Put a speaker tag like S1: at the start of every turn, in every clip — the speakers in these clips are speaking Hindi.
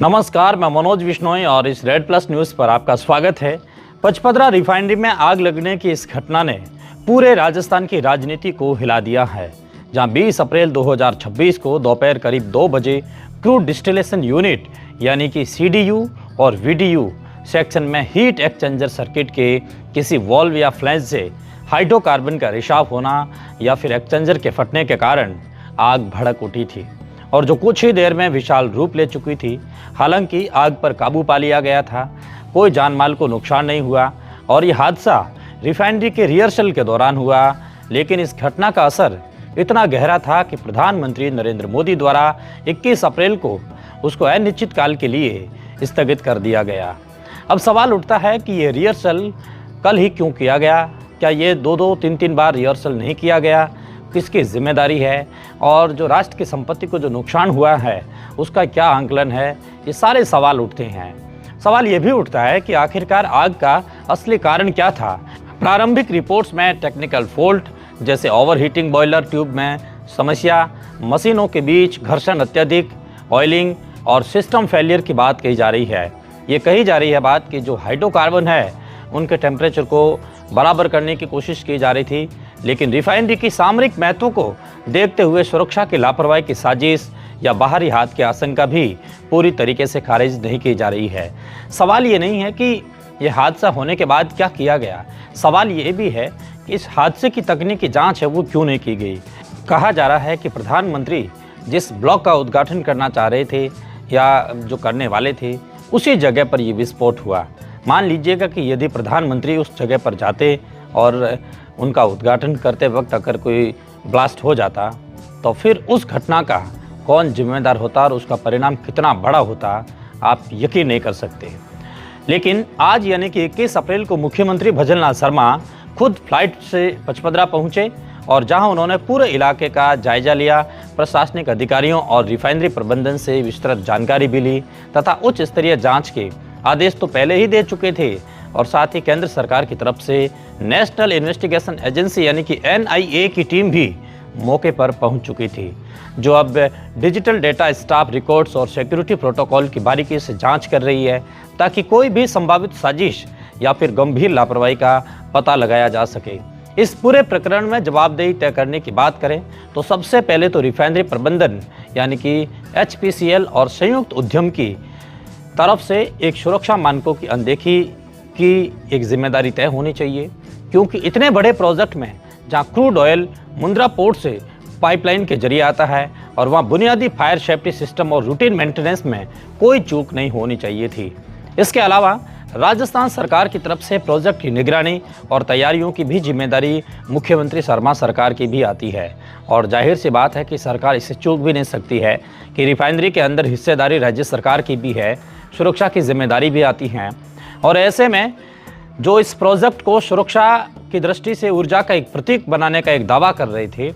S1: नमस्कार, मैं मनोज विश्नोई और इस रेड प्लस न्यूज़ पर आपका स्वागत है। पचपदरा रिफाइनरी में आग लगने की इस घटना ने पूरे राजस्थान की राजनीति को हिला दिया है, जहां 20 अप्रैल 2026 को दोपहर करीब 2 बजे क्रूड डिस्टिलेशन यूनिट यानी कि CDU और VDU सेक्शन में हीट एक्सचेंजर सर्किट के किसी वॉल्व या फ्लैश से हाइड्रोकार्बन का रिसाव होना या फिर एक्सचेंजर के फटने के कारण आग भड़क उठी थी और जो कुछ ही देर में विशाल रूप ले चुकी थी। हालांकि आग पर काबू पा लिया गया था, कोई जान माल को नुकसान नहीं हुआ और यह हादसा रिफाइनरी के रिहर्सल के दौरान हुआ। लेकिन इस घटना का असर इतना गहरा था कि प्रधानमंत्री नरेंद्र मोदी द्वारा 21 अप्रैल को उसको अनिश्चितकाल के लिए स्थगित कर दिया गया। अब सवाल उठता है कि ये रिहर्सल कल ही क्यों किया गया? क्या ये 2-3 बार रिहर्सल नहीं किया गया? किसकी जिम्मेदारी है? और जो राष्ट्र की संपत्ति को जो नुकसान हुआ है उसका क्या आंकलन है? ये सारे सवाल उठते हैं। सवाल ये भी उठता है कि आखिरकार आग का असली कारण क्या था। प्रारंभिक रिपोर्ट्स में टेक्निकल फॉल्ट जैसे ओवरहीटिंग बॉयलर ट्यूब में समस्या, मशीनों के बीच घर्षण अत्यधिक, ऑयलिंग और सिस्टम फेलियर की बात कही जा रही है। ये कही जा रही है बात कि जो हाइड्रोकार्बन है उनके टेम्परेचर को बराबर करने की कोशिश की जा रही थी, लेकिन रिफाइनरी की सामरिक महत्व को देखते हुए सुरक्षा की लापरवाही की साजिश या बाहरी हाथ की आशंका भी पूरी तरीके से खारिज नहीं की जा रही है। सवाल ये नहीं है कि यह हादसा होने के बाद क्या किया गया, सवाल ये भी है कि इस हादसे की तकनीकी जांच है वो क्यों नहीं की गई। कहा जा रहा है कि प्रधानमंत्री जिस ब्लॉक का उद्घाटन करना चाह रहे थे या जो करने वाले थे उसी जगह पर यह विस्फोट हुआ। मान लीजिएगा कि यदि प्रधानमंत्री उस जगह पर जाते और उनका उद्घाटन करते वक्त अगर कोई ब्लास्ट हो जाता तो फिर उस घटना का कौन जिम्मेदार होता और उसका परिणाम कितना बड़ा होता, आप यकीन नहीं कर सकते। लेकिन आज यानी कि 21 अप्रैल को मुख्यमंत्री भजनलाल शर्मा खुद फ्लाइट से पचपदरा पहुंचे और जहां उन्होंने पूरे इलाके का जायजा लिया, प्रशासनिक अधिकारियों और रिफाइनरी प्रबंधन से विस्तृत जानकारी भी ली तथा उच्च स्तरीय जांच के आदेश तो पहले ही दे चुके थे और साथ ही केंद्र सरकार की तरफ से नेशनल इन्वेस्टिगेशन एजेंसी यानी कि NIA की टीम भी मौके पर पहुंच चुकी थी, जो अब डिजिटल डेटा, स्टाफ रिकॉर्ड्स और सिक्योरिटी प्रोटोकॉल की बारीकी से जांच कर रही है ताकि कोई भी संभावित साजिश या फिर गंभीर लापरवाही का पता लगाया जा सके। इस पूरे प्रकरण में जवाबदेही तय करने की बात करें तो सबसे पहले तो रिफाइनरी प्रबंधन यानी कि HPCL और संयुक्त उद्यम की तरफ से एक सुरक्षा मानकों की अनदेखी की एक जिम्मेदारी तय होनी चाहिए, क्योंकि इतने बड़े प्रोजेक्ट में जहां क्रूड ऑयल मुंद्रा पोर्ट से पाइपलाइन के जरिए आता है और वहां बुनियादी फायर सेफ्टी सिस्टम और रूटीन मेंटेनेंस में कोई चूक नहीं होनी चाहिए थी। इसके अलावा राजस्थान सरकार की तरफ से प्रोजेक्ट की निगरानी और तैयारियों की भी जिम्मेदारी मुख्यमंत्री शर्मा सरकार की भी आती है और जाहिर सी बात है कि सरकार इससे चूक भी नहीं सकती है कि रिफाइनरी के अंदर हिस्सेदारी राज्य सरकार की भी है, सुरक्षा की जिम्मेदारी भी आती है। और ऐसे में जो इस प्रोजेक्ट को सुरक्षा की दृष्टि से ऊर्जा का एक प्रतीक बनाने का एक दावा कर रहे थे,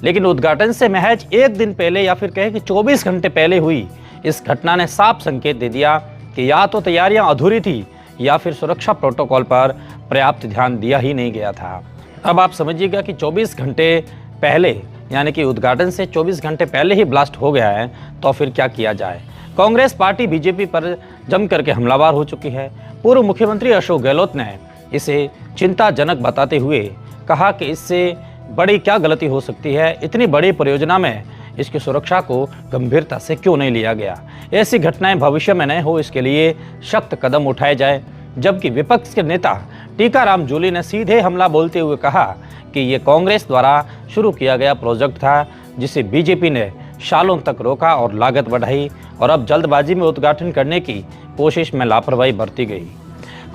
S1: लेकिन उद्घाटन से महज एक दिन पहले या फिर कहें कि 24 घंटे पहले हुई इस घटना ने साफ संकेत दे दिया कि या तो तैयारियां अधूरी थी या फिर सुरक्षा प्रोटोकॉल पर पर्याप्त ध्यान दिया ही नहीं गया था। अब आप समझिएगा कि 24 घंटे पहले यानी कि उद्घाटन से 24 घंटे पहले ही ब्लास्ट हो गया है, तो फिर क्या किया जाए। कांग्रेस पार्टी बीजेपी पर जम करके हमलावर हो चुकी है। पूर्व मुख्यमंत्री अशोक गहलोत ने इसे चिंताजनक बताते हुए कहा कि इससे बड़ी क्या गलती हो सकती है, इतनी बड़ी परियोजना में इसकी सुरक्षा को गंभीरता से क्यों नहीं लिया गया। ऐसी घटनाएं भविष्य में न हो इसके लिए सख्त कदम उठाए जाए। जबकि विपक्ष के नेता टीकाराम जूली ने सीधे हमला बोलते हुए कहा कि ये कांग्रेस द्वारा शुरू किया गया प्रोजेक्ट था जिसे बीजेपी ने सालों तक रोका और लागत बढ़ाई और अब जल्दबाजी में उद्घाटन करने की कोशिश में लापरवाही बरती गई।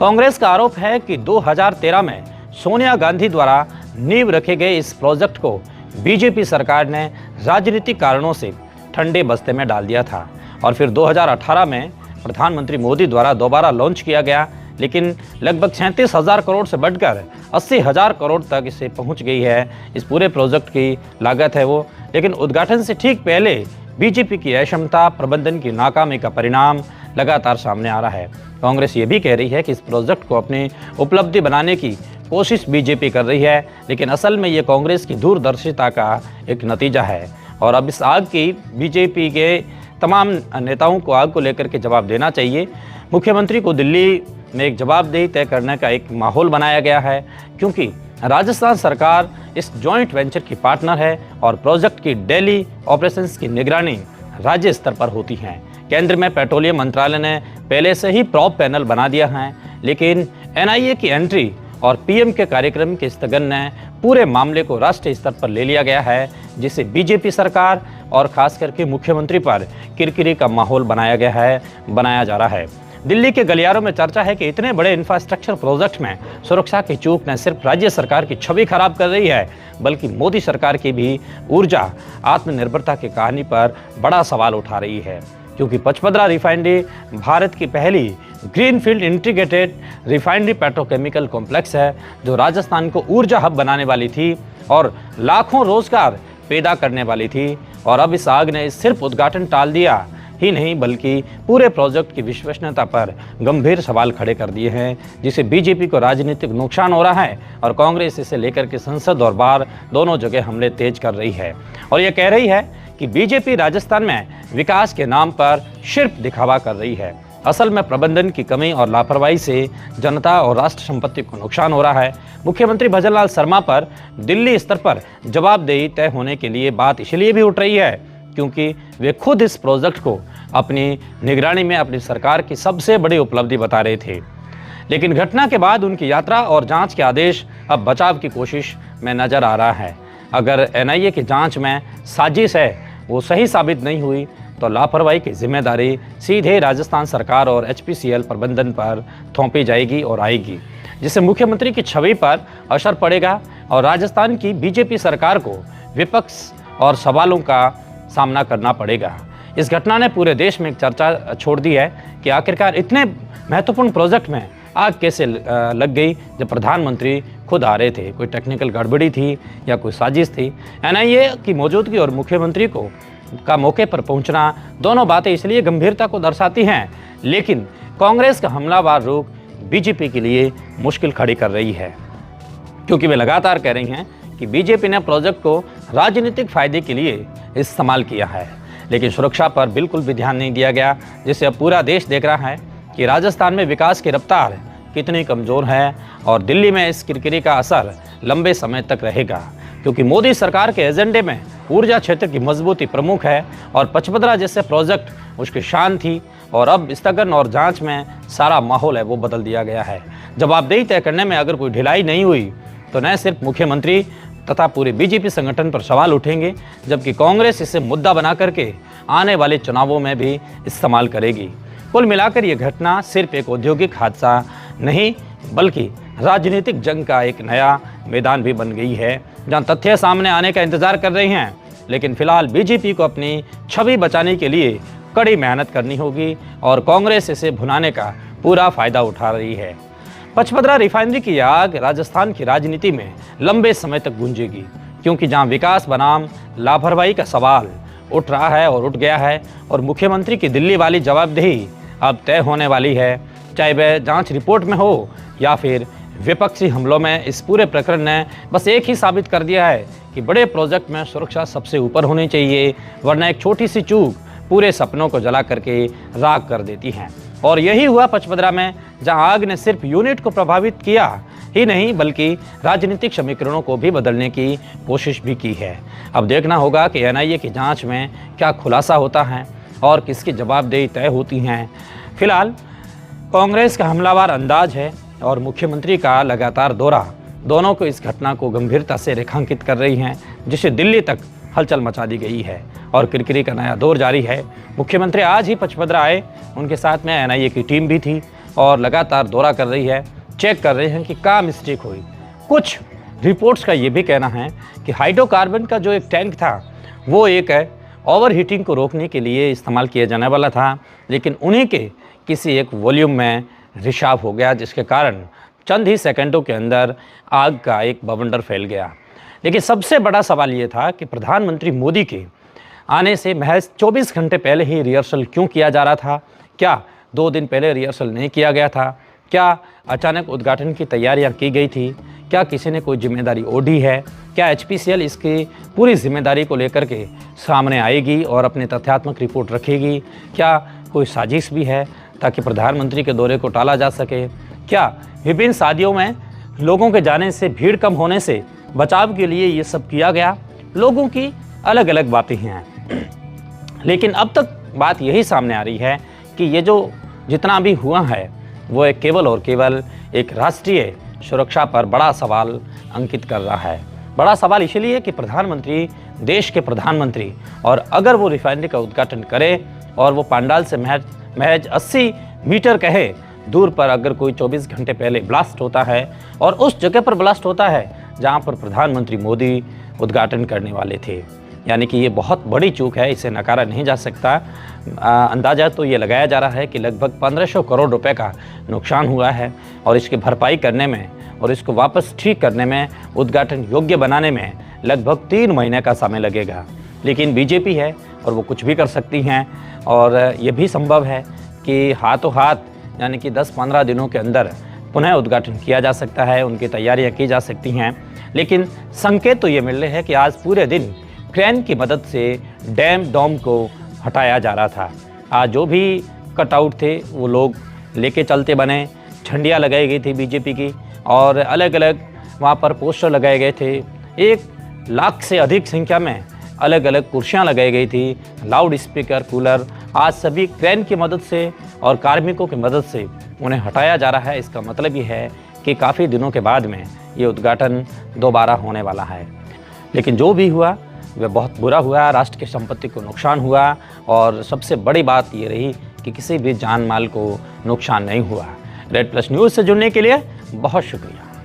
S1: कांग्रेस का आरोप है कि 2013 में सोनिया गांधी द्वारा नींव रखे गए इस प्रोजेक्ट को बीजेपी सरकार ने राजनीतिक कारणों से ठंडे बस्ते में डाल दिया था और फिर 2018 में प्रधानमंत्री मोदी द्वारा दोबारा लॉन्च किया गया, लेकिन लगभग 37,000 करोड़ से बढ़कर 80,000 करोड़ तक इसे पहुंच गई है। इस पूरे प्रोजेक्ट की लागत है वो, लेकिन उद्घाटन से ठीक पहले बीजेपी की अक्षमता, प्रबंधन की नाकामी का परिणाम लगातार सामने आ रहा है। कांग्रेस ये भी कह रही है कि इस प्रोजेक्ट को अपनी उपलब्धि बनाने की कोशिश बीजेपी कर रही है, लेकिन असल में ये कांग्रेस की दूरदर्शिता का एक नतीजा है। और अब इस आग की बीजेपी के तमाम नेताओं को आग को लेकर के जवाब देना चाहिए। मुख्यमंत्री को दिल्ली में एक जवाबदेही तय करने का एक माहौल बनाया गया है, क्योंकि राजस्थान सरकार इस जॉइंट वेंचर की पार्टनर है और प्रोजेक्ट की डेली ऑपरेशंस की निगरानी राज्य स्तर पर होती है। केंद्र में पेट्रोलियम मंत्रालय ने पहले से ही प्रॉब पैनल बना दिया है, लेकिन एनआईए की एंट्री और पीएम के कार्यक्रम के स्थगन ने पूरे मामले को राष्ट्रीय स्तर पर ले लिया गया है, जिसे बीजेपी सरकार और खास करके मुख्यमंत्री पर किरकिरी का माहौल बनाया जा रहा है। दिल्ली के गलियारों में चर्चा है कि इतने बड़े इंफ्रास्ट्रक्चर प्रोजेक्ट में सुरक्षा की चूक न सिर्फ राज्य सरकार की छवि खराब कर रही है, बल्कि मोदी सरकार की भी ऊर्जा आत्मनिर्भरता की कहानी पर बड़ा सवाल उठा रही है। क्योंकि पचपदरा रिफाइनरी भारत की पहली greenfield integrated refinery petrochemical complex है, जो राजस्थान को ऊर्जा हब बनाने वाली थी और लाखों रोजगार पैदा करने वाली थी। और अब इस आग ने सिर्फ उद्घाटन टाल दिया ही नहीं, बल्कि पूरे प्रोजेक्ट की विश्वसनीयता पर गंभीर सवाल खड़े कर दिए हैं, जिसे बीजेपी को राजनीतिक नुकसान हो रहा है और कांग्रेस इसे लेकर के संसद और बाहर दोनों जगह हमले तेज कर रही है। और ये कह रही है कि बीजेपी राजस्थान में विकास के नाम पर सिर्फ दिखावा कर रही है। असल में प्रबंधन की कमी और लापरवाही से जनता और राष्ट्र संपत्ति को नुकसान हो रहा है। मुख्यमंत्री भजनलाल शर्मा पर दिल्ली स्तर पर जवाबदेही तय होने के लिए बात इसलिए भी उठ रही है, क्योंकि वे खुद इस प्रोजेक्ट को अपनी निगरानी में अपनी सरकार की सबसे बड़ी उपलब्धि बता रहे थे। लेकिन घटना के बाद उनकी यात्रा और जांच के आदेश अब बचाव की कोशिश में नजर आ रहा है। अगर एनआईए की जांच में साजिश है वो सही साबित नहीं हुई, तो लापरवाही की जिम्मेदारी सीधे राजस्थान सरकार और एचपीसीएल प्रबंधन पर थोपी जाएगी और आएगी, जिससे मुख्यमंत्री की छवि पर असर पड़ेगा और राजस्थान की बीजेपी सरकार को विपक्ष और सवालों का सामना करना पड़ेगा। इस घटना ने पूरे देश में एक चर्चा छोड़ दी है कि आखिरकार इतने महत्वपूर्ण प्रोजेक्ट में आग कैसे लग गई, जब प्रधानमंत्री खुद आ रहे थे। कोई टेक्निकल गड़बड़ी थी या कोई साजिश थी? एनआईए की मौजूदगी और मुख्यमंत्री का मौके पर पहुंचना, दोनों बातें इसलिए गंभीरता को दर्शाती हैं, लेकिन कांग्रेस का हमलावर रुख बीजेपी के लिए मुश्किल खड़ी कर रही है, क्योंकि वे लगातार कह रही हैं कि बीजेपी ने प्रोजेक्ट को राजनीतिक फायदे के लिए इस्तेमाल किया है, लेकिन सुरक्षा पर बिल्कुल भी ध्यान नहीं दिया गया, जिससे अब पूरा देश देख रहा है कि राजस्थान में विकास की रफ्तार कितनी कमज़ोर है और दिल्ली में इस किरकिरी का असर लंबे समय तक रहेगा। क्योंकि मोदी सरकार के एजेंडे में ऊर्जा क्षेत्र की मजबूती प्रमुख है और पचपदरा जैसे प्रोजेक्ट उसकी शान थी, और अब स्थगन और जांच में सारा माहौल है वो बदल दिया गया है। जवाबदेही तय करने में अगर कोई ढिलाई नहीं हुई तो न सिर्फ मुख्यमंत्री तथा पूरे बीजेपी संगठन पर सवाल उठेंगे, जबकि कांग्रेस इसे मुद्दा बना करके आने वाले चुनावों में भी इस्तेमाल करेगी। कुल मिलाकर ये घटना सिर्फ एक औद्योगिक हादसा नहीं, बल्कि राजनीतिक जंग का एक नया मैदान भी बन गई है, जहां तथ्य सामने आने का इंतजार कर रही हैं। लेकिन फिलहाल बीजेपी को अपनी छवि बचाने के लिए कड़ी मेहनत करनी होगी और कांग्रेस इसे भुनाने का पूरा फायदा उठा रही है। पचपदरा रिफाइनरी की आग राजस्थान की राजनीति में लंबे समय तक गूंजेगी, क्योंकि जहां विकास बनाम लापरवाही का सवाल उठ रहा है और उठ गया है, और मुख्यमंत्री की दिल्ली वाली जवाबदेही अब तय होने वाली है, चाहे वह जांच रिपोर्ट में हो या फिर विपक्षी हमलों में। इस पूरे प्रकरण ने बस एक ही साबित कर दिया है कि बड़े प्रोजेक्ट में सुरक्षा सबसे ऊपर होनी चाहिए, वरना एक छोटी सी चूक पूरे सपनों को जला करके राख कर देती हैं। और यही हुआ पचपदरा में, जहां आग ने सिर्फ यूनिट को प्रभावित किया ही नहीं, बल्कि राजनीतिक समीकरणों को भी बदलने की कोशिश भी की है। अब देखना होगा कि एनआईए की जांच में क्या खुलासा होता है और किसकी जवाबदेही तय होती हैं। फिलहाल कांग्रेस का हमलावर अंदाज है और मुख्यमंत्री का लगातार दौरा दोनों को इस घटना को गंभीरता से रेखांकित कर रही हैं, जिससे दिल्ली तक हलचल मचा दी गई है और किरकिरी का नया दौर जारी है। मुख्यमंत्री आज ही पचपदरा आए, उनके साथ में एनआईए की टीम भी थी और लगातार दौरा कर रही है, चेक कर रहे हैं कि क्या मिस्टेक हुई। कुछ रिपोर्ट्स का ये भी कहना है कि हाइड्रोकार्बन का जो एक टैंक था वो एक ओवर हीटिंग को रोकने के लिए इस्तेमाल किया जाने वाला था, लेकिन उन्हीं के किसी एक वॉल्यूम में रिसाव हो गया, जिसके कारण चंद ही सेकंडों के अंदर आग का एक बवंडर फैल गया। लेकिन सबसे बड़ा सवाल ये था कि प्रधानमंत्री मोदी के आने से महज 24 घंटे पहले ही रिहर्सल क्यों किया जा रहा था? क्या 2 दिन पहले रिहर्सल नहीं किया गया था? क्या अचानक उद्घाटन की तैयारियां की गई थी? क्या किसी ने कोई जिम्मेदारी ओढ़ी है? क्या HPCL इसकी पूरी जिम्मेदारी को लेकर के सामने आएगी और अपनी तथ्यात्मक रिपोर्ट रखेगी? क्या कोई साजिश भी है ताकि प्रधानमंत्री के दौरे को टाला जा सके? क्या विभिन्न शादियों में लोगों के जाने से, भीड़ कम होने से बचाव के लिए ये सब किया गया? लोगों की अलग अलग बातें हैं, लेकिन अब तक बात यही सामने आ रही है कि ये जो जितना भी हुआ है वो एक केवल और केवल एक राष्ट्रीय सुरक्षा पर बड़ा सवाल अंकित कर रहा है। बड़ा सवाल इसलिए कि प्रधानमंत्री, देश के प्रधानमंत्री, और अगर वो रिफाइनरी का उद्घाटन करे और वो पंडाल से महज 80 मीटर कहे दूर पर अगर कोई 24 घंटे पहले ब्लास्ट होता है और उस जगह पर ब्लास्ट होता है जहां पर प्रधानमंत्री मोदी उद्घाटन करने वाले थे, यानी कि ये बहुत बड़ी चूक है, इसे नकारा नहीं जा सकता। अंदाज़ा तो ये लगाया जा रहा है कि लगभग 1500 करोड़ रुपए का नुकसान हुआ है और इसकी भरपाई करने में और इसको वापस ठीक करने में, उद्घाटन योग्य बनाने में लगभग 3 महीने का समय लगेगा। लेकिन बीजेपी है और वो कुछ भी कर सकती हैं और ये भी संभव है कि हाथों हाथ यानी कि 10-15 दिनों के अंदर पुनः उद्घाटन किया जा सकता है, उनकी तैयारियां की जा सकती हैं। लेकिन संकेत तो ये मिल रहे हैं कि आज पूरे दिन क्रेन की मदद से डोम को हटाया जा रहा था। आज जो भी कटआउट थे वो लोग लेके चलते बने, झंडियाँ लगाई गई थी बीजेपी की और अलग अलग वहाँ पर पोस्टर लगाए गए थे। 1 लाख से अधिक संख्या में अलग अलग कुर्सियाँ लगाई गई थी, लाउड स्पीकर, कूलर। आज सभी क्रेन की मदद से और कार्मिकों की मदद से उन्हें हटाया जा रहा है। इसका मतलब ये है कि काफ़ी दिनों के बाद में ये उद्घाटन दोबारा होने वाला है। लेकिन जो भी हुआ वह बहुत बुरा हुआ, राष्ट्र की संपत्ति को नुकसान हुआ और सबसे बड़ी बात ये रही कि किसी भी जान माल को नुकसान नहीं हुआ। रेड प्लस न्यूज़ से जुड़ने के लिए बहुत शुक्रिया।